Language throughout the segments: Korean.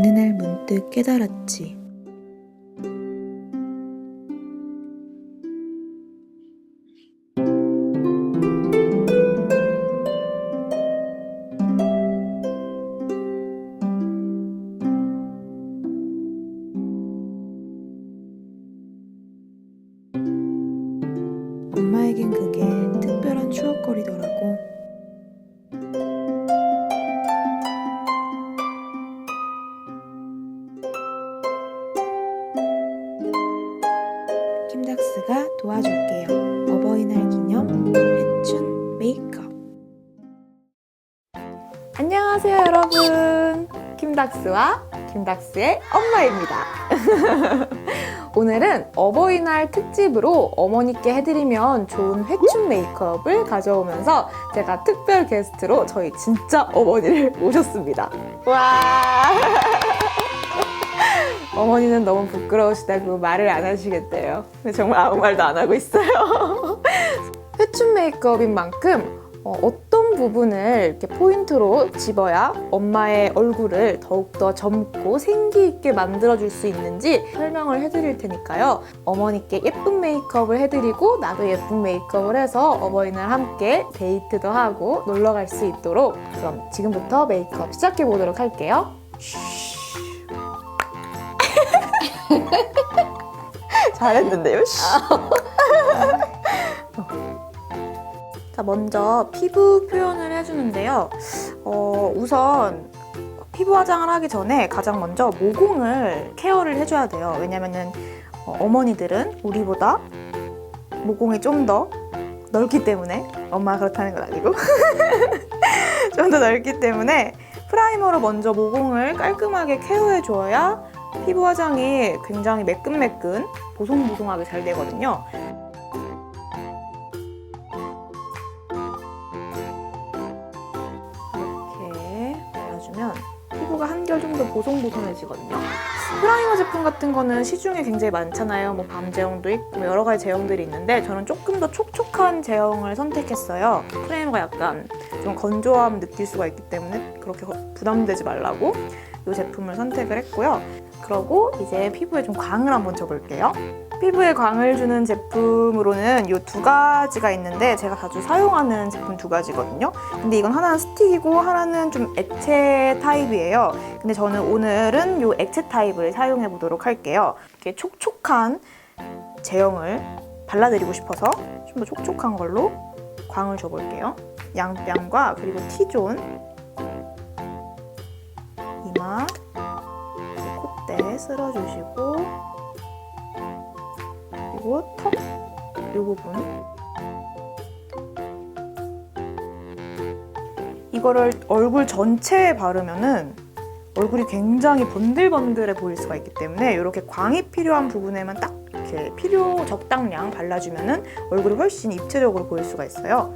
어느 날 문득 깨달았지. 엄마에겐 그게 특별한 추억거리더라고. 킴닥스가 도와줄게요. 어버이날 기념 회춘 메이크업. 안녕하세요 여러분, 킴닥스와 킴닥스의 엄마입니다. 오늘은 어버이날 특집으로 어머니께 해드리면 좋은 회춘 메이크업을 가져오면서 제가 특별 게스트로 저희 진짜 어머니를 모셨습니다. 와! 어머니는 너무 부끄러우시다고 말을 안 하시겠대요. 근데 정말 아무 말도 안 하고 있어요. 회춘 메이크업인 만큼 어떤 부분을 이렇게 포인트로 집어야 엄마의 얼굴을 더욱더 젊고 생기 있게 만들어줄 수 있는지 설명을 해드릴 테니까요. 어머니께 예쁜 메이크업을 해드리고 나도 예쁜 메이크업을 해서 어버이날 함께 데이트도 하고 놀러 갈 수 있도록, 그럼 지금부터 메이크업 시작해 보도록 할게요. 잘했는데요? 자, 먼저 피부 표현을 해주는데요. 우선 피부 화장을 하기 전에 가장 먼저 모공을 케어를 해줘야 돼요. 왜냐면은 어머니들은 우리보다 모공이 좀 더 넓기 때문에, 엄마가 그렇다는 건 아니고 좀 더 넓기 때문에 프라이머로 먼저 모공을 깔끔하게 케어해줘야 피부 화장이 굉장히 매끈매끈 보송보송하게 잘 되거든요. 이렇게 발라주면 피부가 한결 좀 더 보송보송해지거든요. 프라이머 제품 같은 거는 시중에 굉장히 많잖아요. 뭐 밤 제형도 있고 여러 가지 제형들이 있는데 저는 조금 더 촉촉한 제형을 선택했어요. 프라이머가 약간 좀 건조함 느낄 수가 있기 때문에 그렇게 부담되지 말라고 이 제품을 선택을 했고요. 그러고 이제 피부에 좀 광을 한번 줘볼게요. 피부에 광을 주는 제품으로는 이 두 가지가 있는데 제가 자주 사용하는 제품 두 가지거든요. 근데 이건 하나는 스틱이고 하나는 좀 액체 타입이에요. 근데 저는 오늘은 이 액체 타입을 사용해 보도록 할게요. 이렇게 촉촉한 제형을 발라드리고 싶어서 좀 더 촉촉한 걸로 광을 줘볼게요. 양뺨과 그리고 T존, 이마, 콧대 쓸어주시고, 그리고 턱, 이 부분. 이거를 얼굴 전체에 바르면은 얼굴이 굉장히 번들번들해 보일 수가 있기 때문에 이렇게 광이 필요한 부분에만 딱 이렇게 적당량 발라주면은 얼굴이 훨씬 입체적으로 보일 수가 있어요.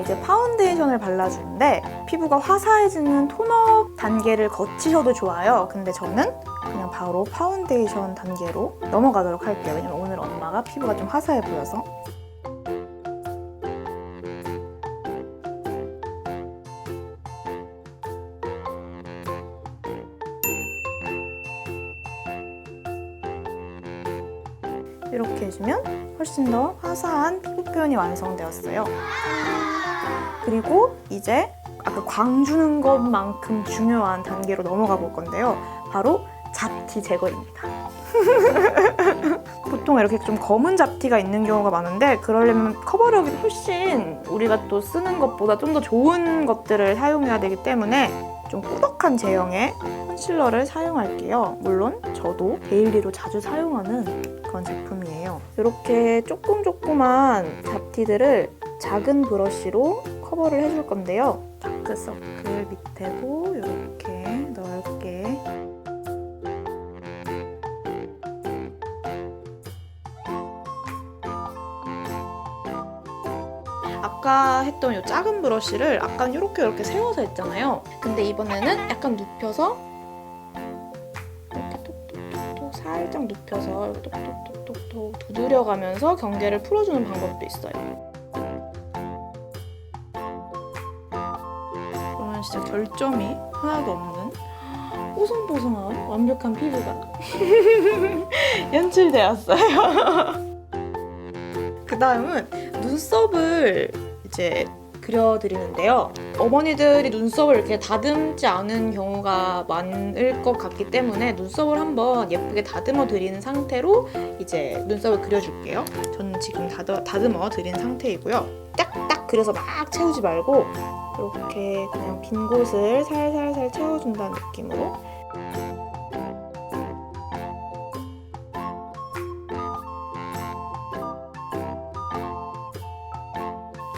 이제 파운데이션을 발라주는데 피부가 화사해지는 톤업 단계를 거치셔도 좋아요. 근데 저는 그냥 바로 파운데이션 단계로 넘어가도록 할게요. 왜냐면 오늘 엄마가 피부가 좀 화사해 보여서. 이렇게 해주면 훨씬 더 화사한 피부 표현이 완성되었어요. 그리고 이제 아까 광 주는 것만큼 중요한 단계로 넘어가 볼 건데요. 바로 잡티 제거입니다. 보통 이렇게 좀 검은 잡티가 있는 경우가 많은데 그러려면 커버력이 훨씬 우리가 또 쓰는 것보다 좀 더 좋은 것들을 사용해야 되기 때문에 좀 꾸덕한 제형의 컨실러를 사용할게요. 물론 저도 데일리로 자주 사용하는 그런 제품이에요. 이렇게 조그만 잡티들을 작은 브러쉬로 커버를 해줄 건데요. 다크서클 밑에도 이렇게 넓게. 아까 했던 이 작은 브러쉬를 아까 이렇게 세워서 했잖아요. 근데 이번에는 약간 눕혀서 이렇게 톡톡톡톡 살짝 눕혀서 이렇게 똑똑똑똑똑 두드려가면서 경계를 풀어주는 방법도 있어요. 그러면 진짜 결점이 하나도 없는 뽀송뽀송한 완벽한 피부가 연출되었어요. 그 다음은 눈썹을 이제 그려드리는데요. 어머니들이 눈썹을 이렇게 다듬지 않은 경우가 많을 것 같기 때문에 눈썹을 한번 예쁘게 다듬어 드린 상태로 이제 눈썹을 그려줄게요. 저는 지금 다듬어 드린 상태이고요. 딱딱 그려서 막 채우지 말고 이렇게 그냥 빈 곳을 살살살 채워준다는 느낌으로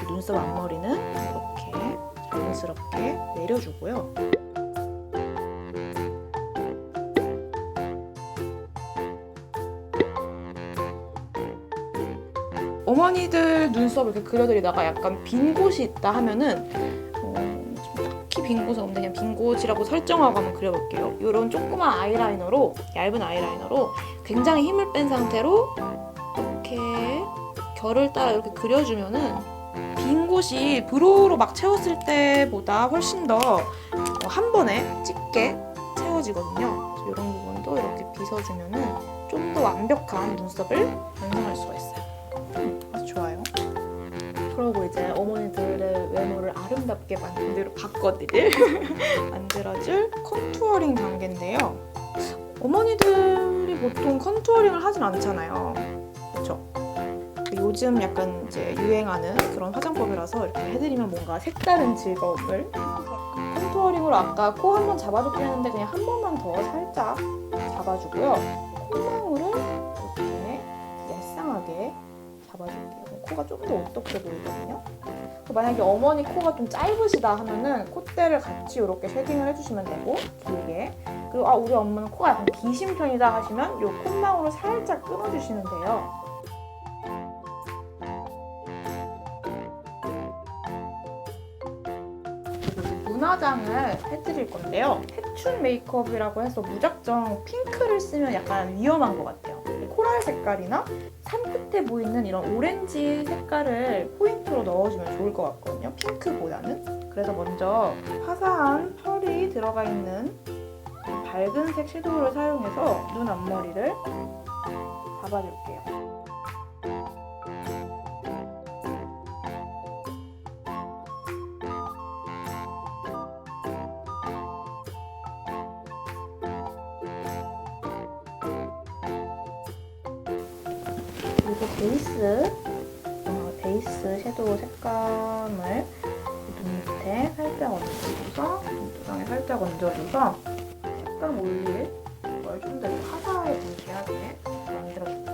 눈썹 앞머리는 이렇게 자연스럽게 내려주고요. 어머니들 눈썹 이렇게 그려드리다가 약간 빈 곳이 있다 하면은 좀 딱히 빈 곳은 없는데 그냥 빈 곳이라고 설정하고 한번 그려볼게요. 이런 조그만 아이라이너로, 얇은 아이라이너로 굉장히 힘을 뺀 상태로 이렇게 결을 따라 이렇게 그려주면은 빈 곳이 브로우로 막 채웠을 때보다 훨씬 더 한 번에 짙게 채워지거든요. 이런 부분도 이렇게 빗어주면은 좀 더 완벽한 눈썹을 완성할 수가 있어요. 아주 좋아요. 그리고 이제 어머니들의 외모를 아름답게 만들어줄 컨투어링 단계인데요. 어머니들이 보통 컨투어링을 하진 않잖아요. 그렇죠? 요즘 약간 이제 유행하는 그런 화장법이라서 이렇게 해드리면 뭔가 색다른 즐거움을. 컨투어링으로 아까 코 한번 잡아줬긴 했는데 그냥 한 번만 더 살짝 잡아주고요. 콧망울을 이렇게 얄쌍하게 잡아줄게요. 코가 좀 더 오똑해 보이거든요. 만약에 어머니 코가 좀 짧으시다 하면은 콧대를 같이 이렇게 쉐딩을 해주시면 되고, 길게. 그리고 우리 엄마는 코가 약간 기신 편이다 하시면 이 콧망울을 살짝 끊어주시면 돼요. 눈화장을 해드릴 건데요. 해춘 메이크업이라고 해서 무작정 핑크를 쓰면 약간 위험한 것 같아요. 코랄 색깔이나 산끝에 보이는 이런 오렌지 색깔을 포인트로 넣어주면 좋을 것 같거든요. 핑크보다는. 그래서 먼저 화사한 펄이 들어가 있는 밝은색 섀도우를 사용해서 눈 앞머리를 잡아줄게요. 그리고 베이스 섀도우 색감을 눈 밑에 살짝 얹어줘서 눈두덩에 살짝 얹어줘서 색감 올릴 걸 좀 더 화사하게 하게 만들어줄게요.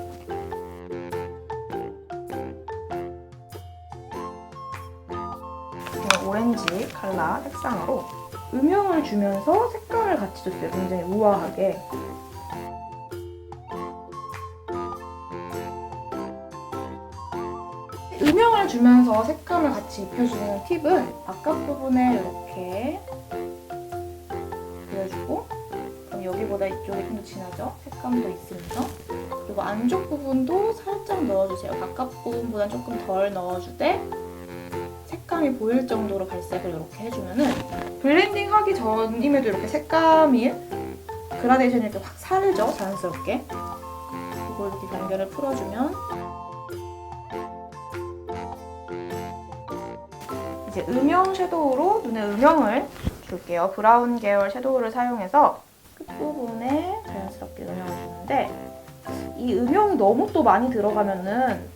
오렌지 컬러 색상으로 음영을 주면서 색감을 같이 줬어요. 굉장히 우아하게. 음영을 주면서 색감을 같이 입혀주는 팁은 바깥 부분에 이렇게 그려주고, 그럼 여기보다 이쪽이 좀 더 진하죠? 색감도 있으면서. 그리고 안쪽 부분도 살짝 넣어주세요. 바깥 부분보다 조금 덜 넣어주되 색감이 보일 정도로 발색을 이렇게 해주면은 블렌딩 하기 전임에도 이렇게 색감이 그라데이션이 이렇게 확 살죠? 자연스럽게. 그리고 이렇게 경계를 풀어주면 이제 음영 섀도우로 눈에 음영을 줄게요. 브라운 계열 섀도우를 사용해서 끝부분에 자연스럽게 음영을 주는데, 이 음영이 너무 또 많이 들어가면은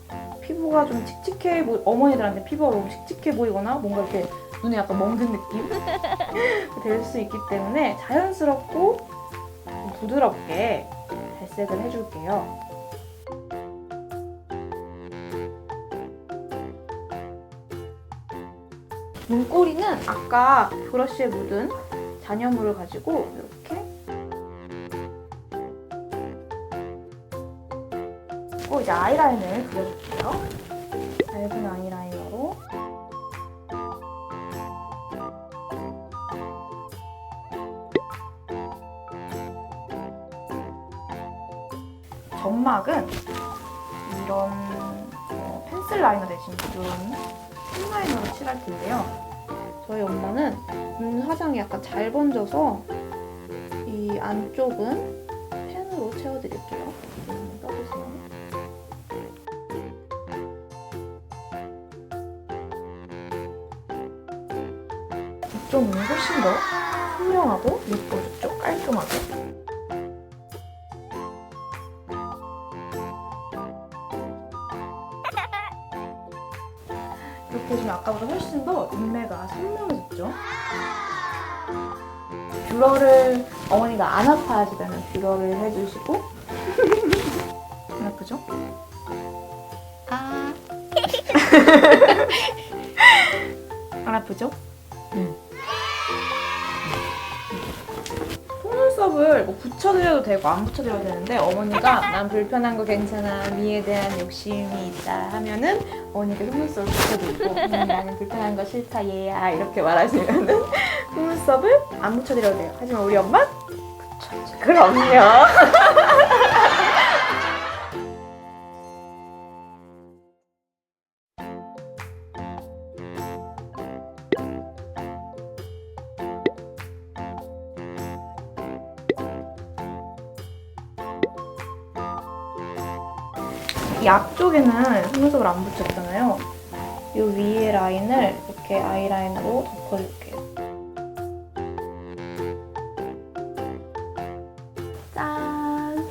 피부가 좀 칙칙해 어머니들한테 피부가 너무 칙칙해 보이거나 뭔가 이렇게 눈에 약간 멍든 느낌 될 수 있기 때문에 자연스럽고 좀 부드럽게 발색을 해줄게요. 눈꼬리는 아까 브러쉬에 묻은 잔여물을 가지고 이렇게 그리고 이제 아이라인을 그려줄게요. 얇은 아이라이너로 점막은 이런 펜슬 라이너 대신 이런 펜 라이너로 칠할 텐데요. 저희 엄마는 화장이 약간 잘 번져서 이 안쪽은 펜으로 채워드릴게요. 떠주세요. 이쪽은 훨씬 더 선명하고 예뻐졌죠? 깔끔하게. 이렇게 해주면 아까보다 훨씬 더 인매가 선명해졌죠? 뷰러를 어머니가 안 아파하시다면 뷰러를 해주시고 안 아프죠? 안 아프죠? 속눈썹을 뭐 붙여드려도 되고 안 붙여드려도 되는데 어머니가 난 불편한 거 괜찮아, 미에 대한 욕심이 있다 하면은 어머니가 속눈썹을 붙여드리고 나는 불편한 거 싫다 얘야 이렇게 말하시면은 속눈썹을 안 붙여드려도 돼요. 하지만 우리 엄마 붙여줘. 그럼요. 이 앞쪽에는 속눈썹을 안 붙였잖아요. 이 위에 라인을 이렇게 아이라인으로 덮어줄게요. 짠!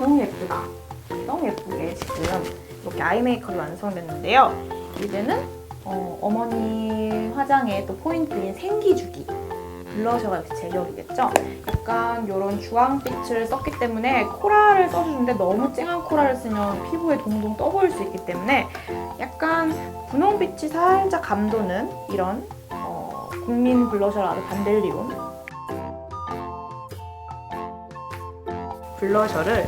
너무 예쁘다. 너무 예쁘게 지금 이렇게 아이 메이크업이 완성됐는데요. 이제는 어머니 화장의 또 포인트인 생기주기. 블러셔가 역시 제격이겠죠? 약간 이런 주황빛을 썼기 때문에 코랄을 써주는데 너무 쨍한 코랄을 쓰면 피부에 동동 떠보일 수 있기 때문에 약간 분홍빛이 살짝 감도는 이런 국민 블러셔라도 반델리온 블러셔를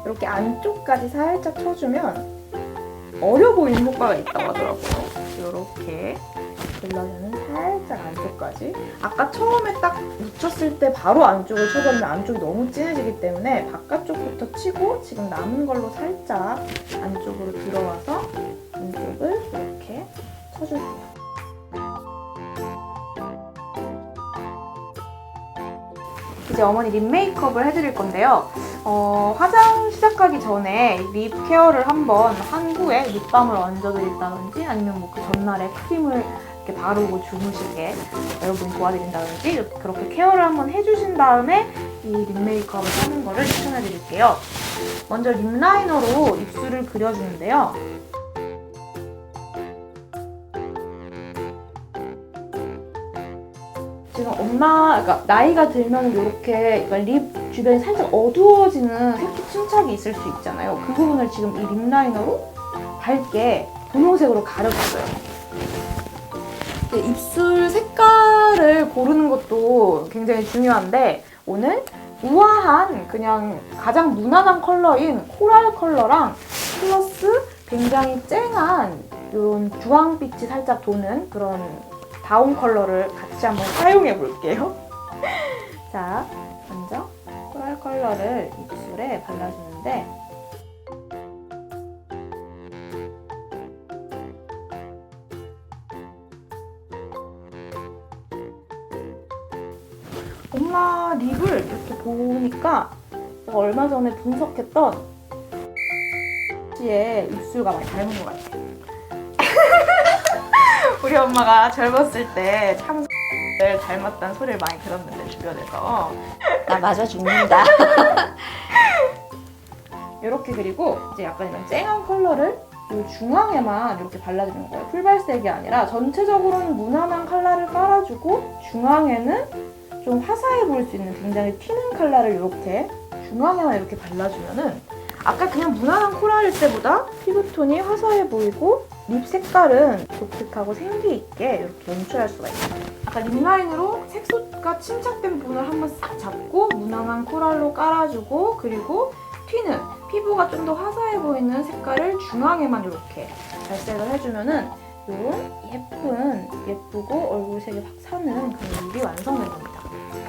이렇게 안쪽까지 살짝 쳐주면 어려 보이는 효과가 있다고 하더라고요. 이렇게 블러셔는 살짝 안쪽까지. 아까 처음에 딱 묻혔을 때 바로 안쪽을 쳐버리면 안쪽이 너무 진해지기 때문에 바깥쪽부터 치고 지금 남은 걸로 살짝 안쪽으로 들어와서 안쪽을 이렇게 쳐줄게요. 이제 어머니 립 메이크업을 해드릴 건데요. 화장 시작하기 전에 립 케어를 한번 한 후에 립밤을 얹어드린다든지 아니면 뭐 그 전날에 크림을 이렇게 바르고 주무시게 여러분이 도와드린다든지 그렇게 케어를 한번 해주신 다음에 이 립 메이크업을 하는 거를 추천해드릴게요. 먼저 립 라이너로 입술을 그려주는데요. 지금 그러니까 나이가 들면 이렇게 립 주변이 살짝 어두워지는 색소 침착이 있을 수 있잖아요. 그 부분을 지금 이 립 라이너로 밝게 분홍색으로 가려줬어요. 입술 색깔을 고르는 것도 굉장히 중요한데 오늘 우아한 그냥 가장 무난한 컬러인 코랄 컬러랑 플러스 굉장히 쨍한 이런 주황빛이 살짝 도는 그런 다운 컬러를 같이 한번 사용해 볼게요. 자, 먼저 코랄 컬러를 입술에 발라주는데 엄마 립을 이렇게 보니까 제가 얼마 전에 분석했던 씨의 입술과 많이 닮은 것 같아요. 우리 엄마가 젊었을 때 창수를 닮았다는 소리를 많이 들었는데 주변에서 나 맞아 죽는다. 이렇게 그리고 이제 약간 이런 쨍한 컬러를 이 중앙에만 이렇게 발라주는 거예요. 풀발색이 아니라 전체적으로는 무난한 컬러를 깔아주고 중앙에는 좀 화사해 보일 수 있는 굉장히 튀는 컬러를 이렇게 중앙에만 이렇게 발라주면은 아까 그냥 무난한 코랄일 때보다 피부톤이 화사해 보이고 립 색깔은 독특하고 생기 있게 이렇게 연출할 수가 있어요. 아까 립 라인으로 색소가 침착된 부분을 한번 싹 잡고 무난한 코랄로 깔아주고 그리고 튀는 피부가 좀 더 화사해 보이는 색깔을 중앙에만 이렇게 발색을 해주면은 이런 예쁘고 얼굴색이 확 사는 그런 립이 완성된 겁니다.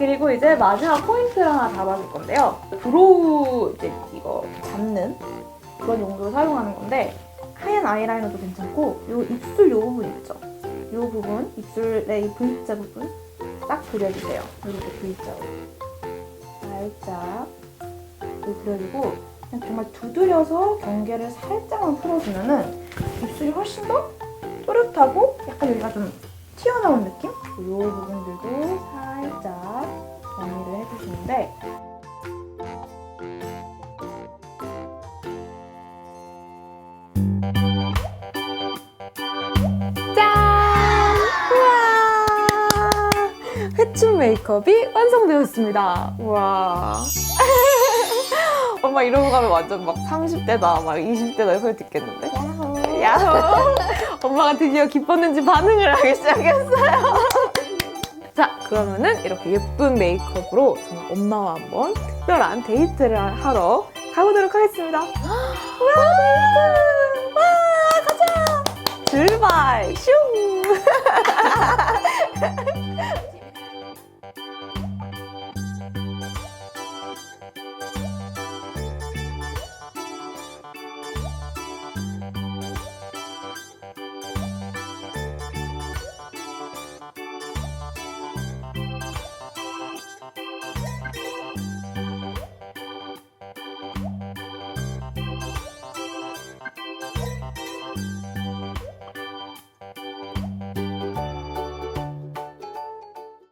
그리고 이제 마지막 포인트를 하나 잡아줄 건데요. 브로우 이제 이거 잡는 그런 용도로 사용하는 건데 하얀 아이라이너도 괜찮고 요 입술 요 부분 있죠? 요 부분, 입술의 이 V자 부분 딱 그려주세요. 이렇게 V자로 살짝 이렇게 그려주고 그냥 정말 두드려서 경계를 살짝만 풀어주면은 입술이 훨씬 더 또렷하고 약간 여기가 좀 튀어나온 느낌? 이 부분들도 살짝 정리를 해주시는데 짠! 우와! 회춘 메이크업이 완성되었습니다. 우와. 엄마 이러고 가면 완전 막 30대다, 막 20대다 소리 듣겠는데? 야호! 야호! 엄마가 드디어 기뻤는지 반응을 하기 시작했어요. 자, 그러면은 이렇게 예쁜 메이크업으로 정말 엄마와 한번 특별한 데이트를 하러 가보도록 하겠습니다. 와, 데이트! 와, 가자! 출발! 슝!